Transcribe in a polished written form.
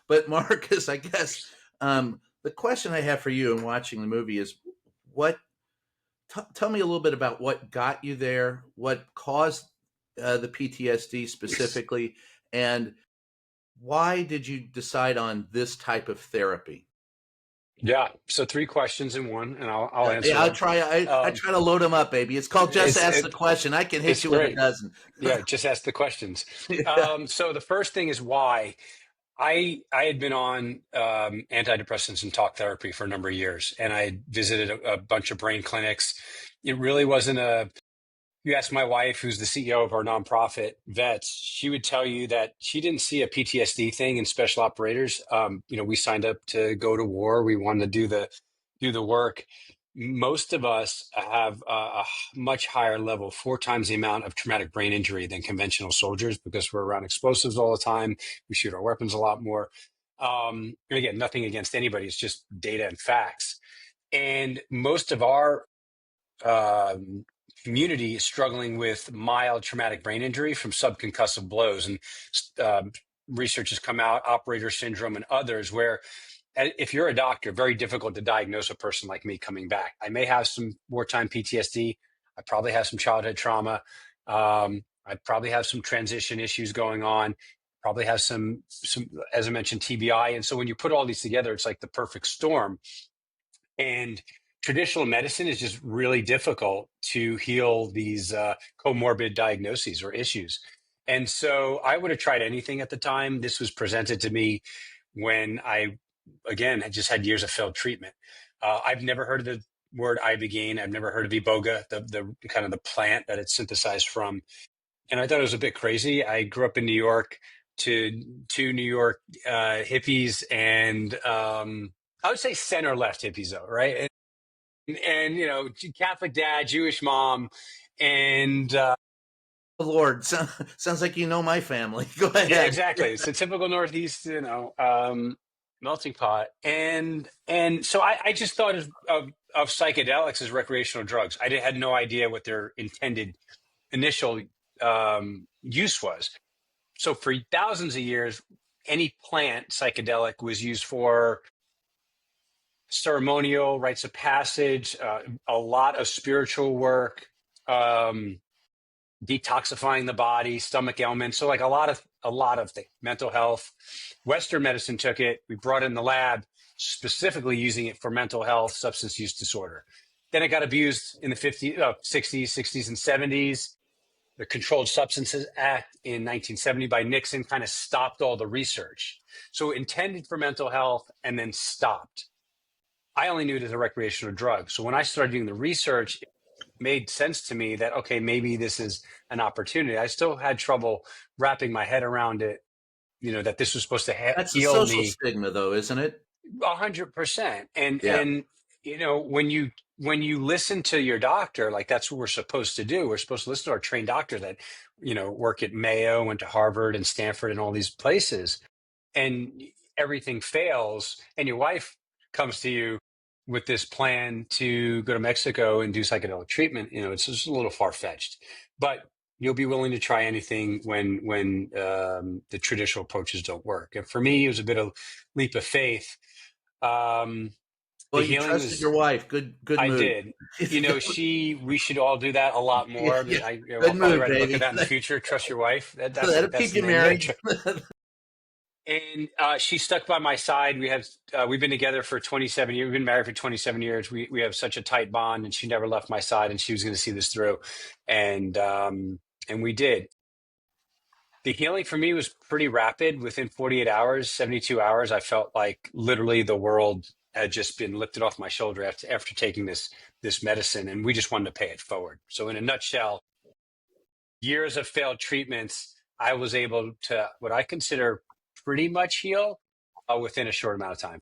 But Marcus, I guess the question I have for you in watching the movie is what tell me a little bit about what got you there, what caused the PTSD specifically, and why did you decide on this type of therapy? Yeah. So three questions in one, and I'll answer Yeah, I'll them. try. I Um, try to load them up, baby. It's called just it's ask the it, question. I can hit it's you with a great. dozen. Yeah. Just ask the questions. Yeah. So the first thing is why. I had been on antidepressants and talk therapy for a number of years, and I had visited a bunch of brain clinics. It really wasn't a You ask my wife, who's the CEO of our nonprofit Vets, she would tell you that she didn't see a PTSD thing in special operators. We signed up to go to war. We wanted to do the work. Most of us have a much higher level, four times the amount of traumatic brain injury than conventional soldiers because we're around explosives all the time. We shoot our weapons a lot more. And again, nothing against anybody. It's just data and facts. And most of our um, community is struggling with mild traumatic brain injury from subconcussive blows. And um, research has come out, operator syndrome and others, where if you're a doctor, very difficult to diagnose a person like me coming back. I may have some wartime PTSD. I probably have some childhood trauma. I probably have some transition issues going on. Probably have some, as I mentioned, TBI. And so when you put all these together, it's like the perfect storm. And traditional medicine is just really difficult to heal these comorbid diagnoses or issues. And so I would have tried anything at the time. This was presented to me when again, I just had years of failed treatment. I've never heard of the word ibogaine. I've never heard of iboga, the kind of the plant that it's synthesized from. And I thought it was a bit crazy. I grew up in New York to two New York hippies and I would say center left hippies though, right? And Catholic dad, Jewish mom, and Lord, sounds like you know my family. Go yeah, ahead. exactly. It's a typical Northeast, melting pot, and so I just thought of psychedelics as recreational drugs. Had no idea what their intended initial use was. So for thousands of years, any plant psychedelic was used for ceremonial rites of passage, a lot of spiritual work, um, detoxifying the body, stomach ailments. So like a lot of things, mental health. Western medicine took it. We brought it in the lab, specifically using it for mental health, substance use disorder. Then it got abused in the 50s, 60s, 60s, and 70s. The Controlled Substances Act in 1970 by Nixon kind of stopped all the research. So intended for mental health and then stopped. I only knew it as a recreational drug. So when I started doing the research, it made sense to me that, okay, maybe this is an opportunity. I still had trouble wrapping my head around it, that this was supposed to That's the heal social me stigma, though, isn't it? 100%. And, Yeah. and, when you listen to your doctor, like that's what we're supposed to do. We're supposed to listen to our trained doctor that, work at Mayo, went to Harvard and Stanford and all these places, and everything fails. And your wife comes to you with this plan to go to Mexico and do psychedelic treatment. It's just a little far fetched, but you'll be willing to try anything when the traditional approaches don't work. And for me, it was a bit of leap of faith. Um, Well, the you healing trusted was, your wife. Good I move. did. We should all do that a lot Yeah, more. yeah. I'll Good probably move, write a book of baby. that in the future. Trust your wife. That'll That's keep the you name of married. it. And she stuck by my side. We've been together for 27 years. We've been married for 27 years. We have such a tight bond, and she never left my side, and she was going to see this through, and we did. The healing for me was pretty rapid. Within 48 hours, 72 hours, I felt like literally the world had just been lifted off my shoulder after taking this medicine, and we just wanted to pay it forward. So, in a nutshell, years of failed treatments, I was able to what I consider pretty much heal within a short amount of time.